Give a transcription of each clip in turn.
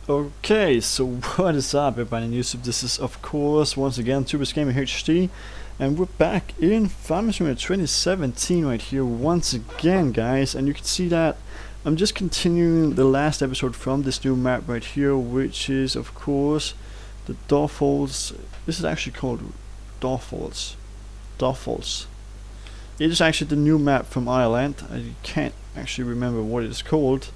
Okay, so what is up everybody on YouTube? This is of course once again Tubers Gaming HD, and we're back in Farming Simulator 2017 right here once again, guys. And you can see that I'm just continuing the last episode from this new map right here, which is of course the Dorfalls. This is actually called Dorfalls. It is actually the new map from Ireland. I can't actually remember what it is called,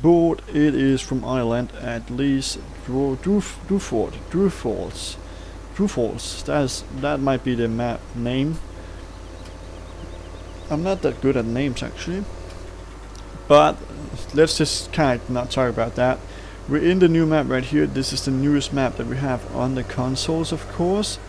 but it is from Ireland, at least. Drufalls. That might be the map name. I'm not that good at names actually, but let's just kind of not talk about that. We're in the new map right here. This is the newest map that we have on the consoles, of course,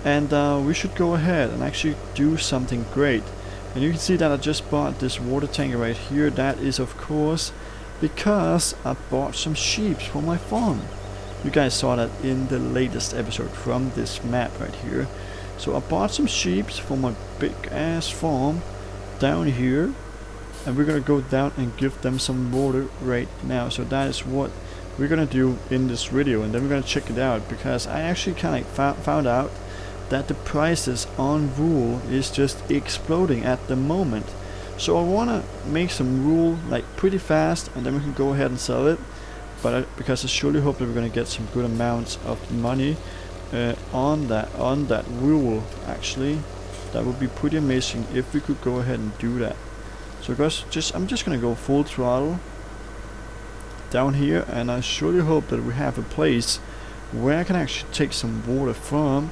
and we should go ahead and actually do something great. And you can see that I just bought this water tanker right here. That is of course because I bought some sheep for my farm. You guys saw that in the latest episode from this map right here. So I bought some sheep for my big ass farm down here, and we're gonna go down and give them some water right now. So that is what we're gonna do in this video, and then we're gonna check it out, because I actually kind of found out that the prices on wool is just exploding at the moment. So I wanna make some wool like pretty fast, and then we can go ahead and sell it. But because I surely hope that we're gonna get some good amounts of money on that wool. Actually, that would be pretty amazing if we could go ahead and do that. So guys, I'm just gonna go full throttle down here, and I surely hope that we have a place where I can actually take some water from.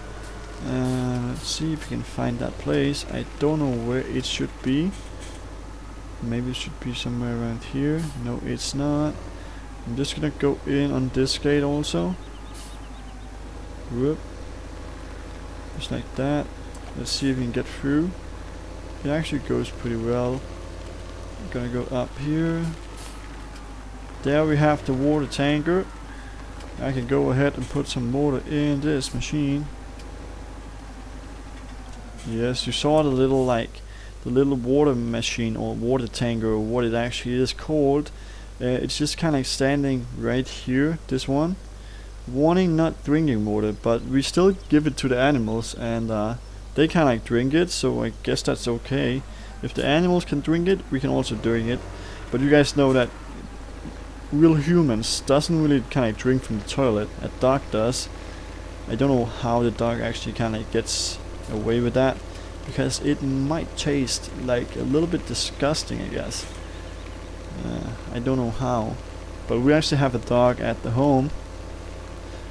Let's see if we can find that place. I don't know where it should be. Maybe it should be somewhere around here. No, it's not. I'm just gonna go in on this gate also. Whoop. Just like that. Let's see if we can get through. It actually goes pretty well. I'm gonna go up here. There we have the water tanker. I can go ahead and put some water in this machine. Yes, you saw the little water machine or water tanker, or what it actually is called. It's just kind of standing right here, this one, wanting not drinking water, but we still give it to the animals, and they kind of drink it, so I guess that's okay. If the animals can drink it, we can also drink it. But you guys know that real humans doesn't really kind of drink from the toilet. A dog does. I don't know how the dog actually kind of gets away with that, because it might taste like a little bit disgusting, I guess. I don't know how, but we actually have a dog at the home,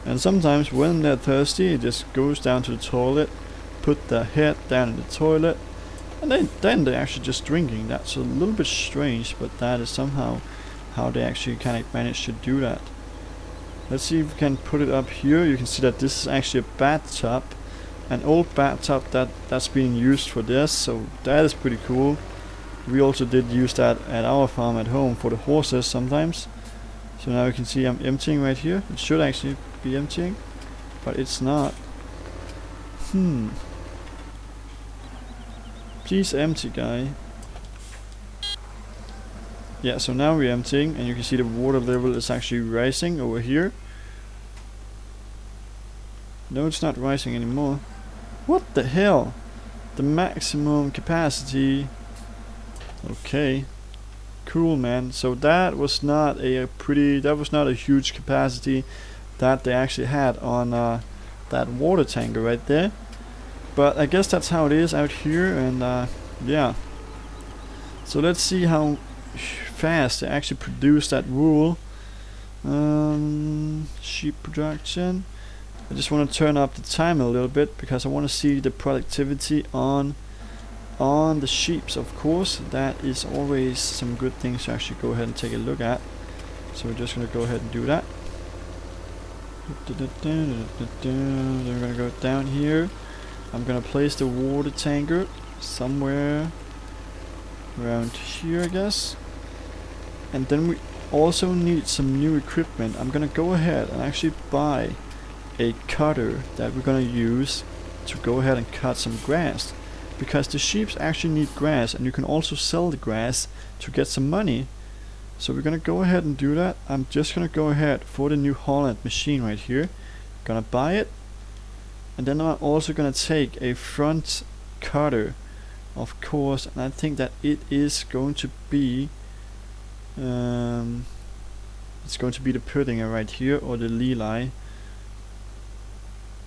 and sometimes when they're thirsty it just goes down to the toilet, put their head down in the toilet, and then they're actually just drinking. That's a little bit strange, but that is somehow how they actually kind of manage to do that. Let's see if we can put it up here. You can see that this is actually a bathtub, an old bathtub that's being used for this, so that is pretty cool. We also did use that at our farm at home for the horses sometimes. So now you can see I'm emptying right here. It should actually be emptying, but it's not. Please empty, guy. Yeah, so now we're emptying, and you can see the water level is actually rising over here. No, it's not rising anymore. What the hell? The maximum capacity. Okay, cool, man. So that was not a huge capacity that they actually had on that water tanker right there. But I guess that's how it is out here, and yeah. So let's see how fast they actually produce that wool. Sheep production. I just want to turn up the time a little bit, because I want to see the productivity on the sheeps, of course. That is always some good things to actually go ahead and take a look at. So we're just going to go ahead and do that. Then we're going to go down here. I'm going to place the water tanker somewhere around here, I guess. And then we also need some new equipment. I'm going to go ahead and actually buy a cutter that we're going to use to go ahead and cut some grass, because the sheep actually need grass, and you can also sell the grass to get some money. So we're gonna go ahead and do that. I'm just gonna go ahead for the New Holland machine right here. Gonna buy it, and then I'm also gonna take a front cutter, of course, and I think that it is going to be it's going to be the Puddinga right here, or the Leli.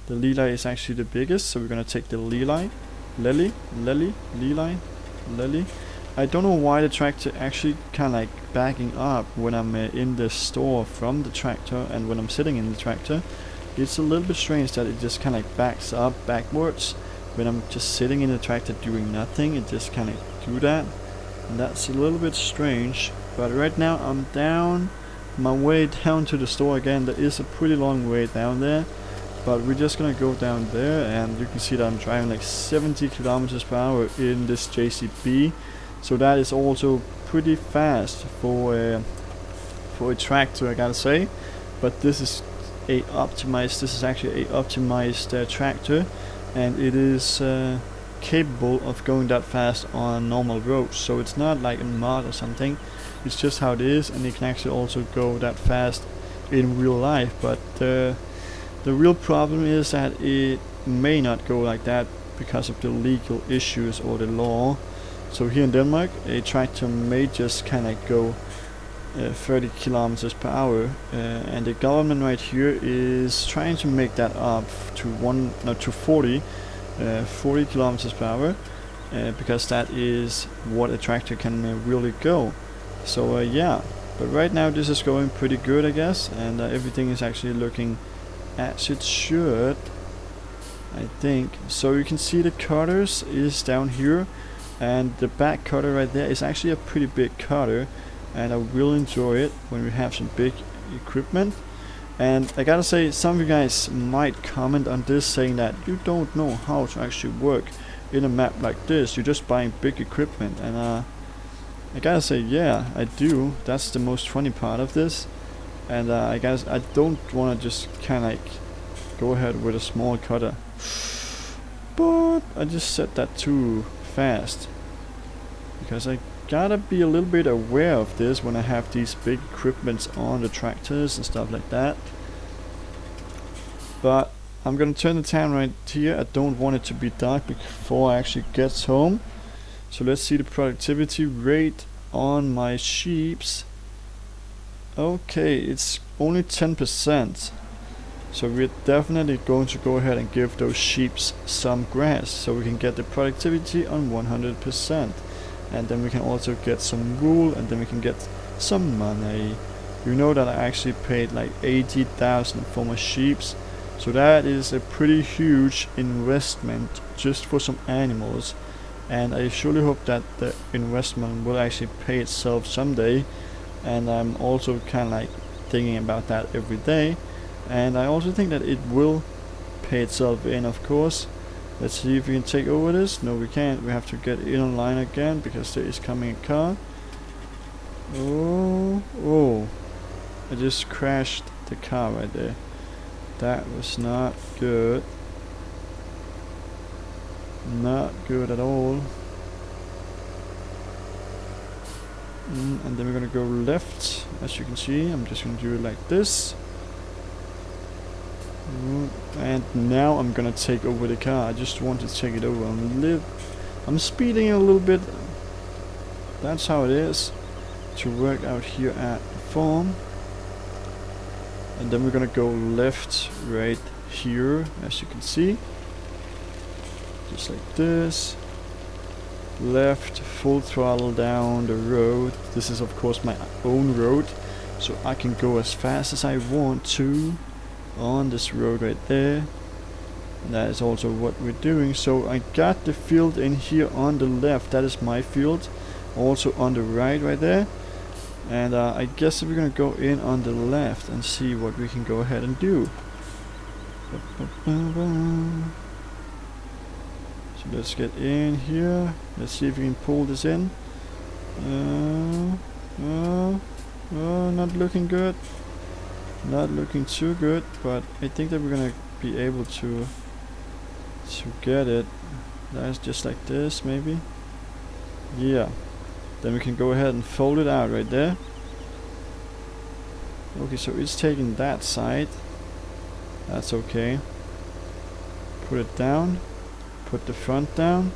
The Leli is actually the biggest, so we're gonna take the Leli. Leli. I don't know why the tractor actually kind of like backing up when I'm in the store from the tractor, and when I'm sitting in the tractor. It's a little bit strange that it just kind of like backs up backwards when I'm just sitting in the tractor doing nothing. It just kind of do that, and that's a little bit strange. But right now I'm down my way down to the store again. There is a pretty long way down there, but we're just gonna go down there, and you can see that I'm driving like 70 kilometers per hour in this JCB. So that is also pretty fast for a tractor, I gotta say. But this is a optimized. This is actually a optimized tractor, and it is capable of going that fast on normal roads. So it's not like a mod or something. It's just how it is, and it can actually also go that fast in real life. But the real problem is that it may not go like that because of the legal issues or the law. So here in Denmark, a tractor may just kind of go 30 kilometers per hour, and the government right here is trying to make that up to 40 kilometers per hour, because that is what a tractor can really go. So yeah, but right now this is going pretty good, I guess, and everything is actually looking as it should, I think. So you can see the cutters is down here, and the back cutter right there is actually a pretty big cutter, and I will enjoy it when we have some big equipment. And I gotta say, some of you guys might comment on this saying that you don't know how to actually work in a map like this, you're just buying big equipment. And I gotta say, yeah, I do. That's the most funny part of this. And I guess I don't want to just kind of like go ahead with a small cutter, but I just said that too fast, because I gotta be a little bit aware of this when I have these big equipments on the tractors and stuff like that. But I'm gonna turn the time right here. I don't want it to be dark before I actually get home. So let's see the productivity rate on my sheeps. Okay, it's only 10%. So we're definitely going to go ahead and give those sheeps some grass, so we can get the productivity on 100%. And then we can also get some wool, and then we can get some money. You know that I actually paid like 80,000 for my sheeps, so that is a pretty huge investment just for some animals. And I surely hope that the investment will actually pay itself someday. And I'm also kind of like thinking about that every day, and I also think that it will pay itself in, of course. Let's see if we can take over this. No, we can't. We have to get in online again because there is coming a car. Oh, I just crashed the car right there. That was not good. Not good at all. And then we're gonna go left, as you can see. I'm just gonna do it like this. And now I'm gonna take over the car. I just want to take it over. I'm speeding a little bit. That's how it is to work out here at the farm. And then we're gonna go left right here, as you can see. Just like this. Left, full throttle down the road. This is of course my own road, so I can go as fast as I want to on this road right there. And that is also what we're doing. So I got the field in here on the left. That is my field. Also on the right there. And I guess we're gonna go in on the left and see what we can go ahead and do. So let's get in here. Let's see if we can pull this in. Not looking good. Not looking too good, but I think that we're gonna be able to get it. That's just like this, maybe. Yeah. Then we can go ahead and fold it out right there. Okay, so it's taking that side. That's okay. Put it down. Put the front down.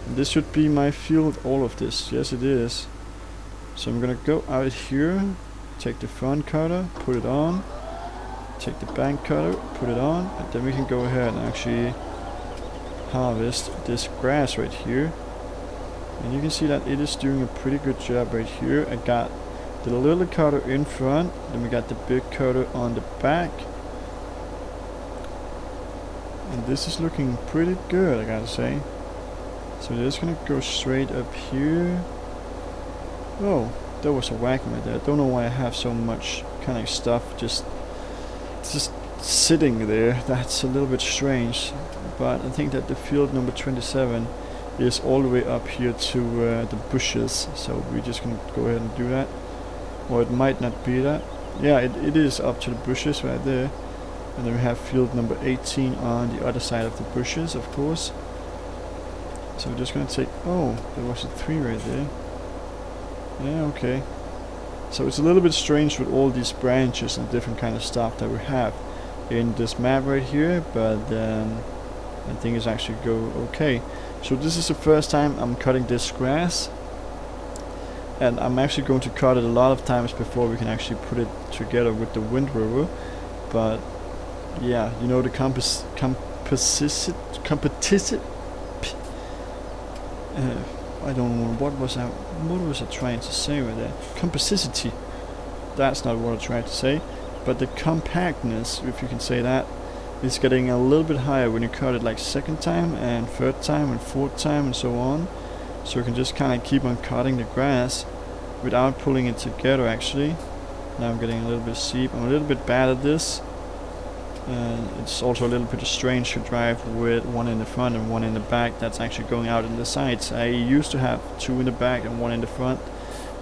This should be my field, all of this. Yes, it is. So I'm gonna go out here, take the front cutter, put it on, take the back cutter, put it on, and then we can go ahead and actually harvest this grass right here. And you can see that it is doing a pretty good job right here. I got the little cutter in front, then we got the big cutter on the back. And this is looking pretty good, I gotta say. So we're just gonna go straight up here. Oh, there was a vacuum right there. I don't know why I have so much kind of stuff just sitting there. That's a little bit strange. But I think that the field number 27 is all the way up here to the bushes. So we're just gonna go ahead and do that. Or it might not be that. Yeah, it is up to the bushes right there. And then we have field number 18 on the other side of the bushes, of course. So we're just gonna take, oh, there was a 3 right there. Yeah, okay. So it's a little bit strange with all these branches and different kind of stuff that we have in this map right here, but I think it's actually go okay. So this is the first time I'm cutting this grass, and I'm actually going to cut it a lot of times before we can actually put it together with the windrower. But yeah, you know, the I don't know what was I trying to say with that. Composicity. That's not what I tried to say, but the compactness, if you can say that, is getting a little bit higher when you cut it like second time and third time and fourth time and so on. So you can just kind of keep on cutting the grass without pulling it together. Actually, now I'm getting a little bit steep. I'm a little bit bad at this. It's also a little bit strange to drive with one in the front and one in the back that's actually going out in the sides. I used to have 2 in the back and 1 in the front.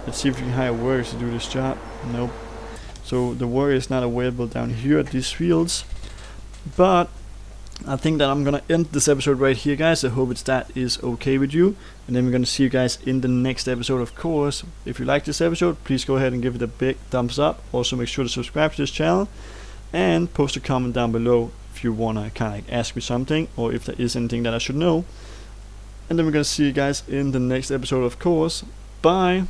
Let's see if we can hire workers to do this job. Nope. So the work is not available down here at these fields. But I think that I'm gonna end this episode right here, guys. I hope that is okay with you. And then we're gonna see you guys in the next episode, of course. If you like this episode, please go ahead and give it a big thumbs up. Also make sure to subscribe to this channel. And post a comment down below if you wanna kinda ask me something, or if there is anything that I should know. And then we're gonna see you guys in the next episode, of course. Bye!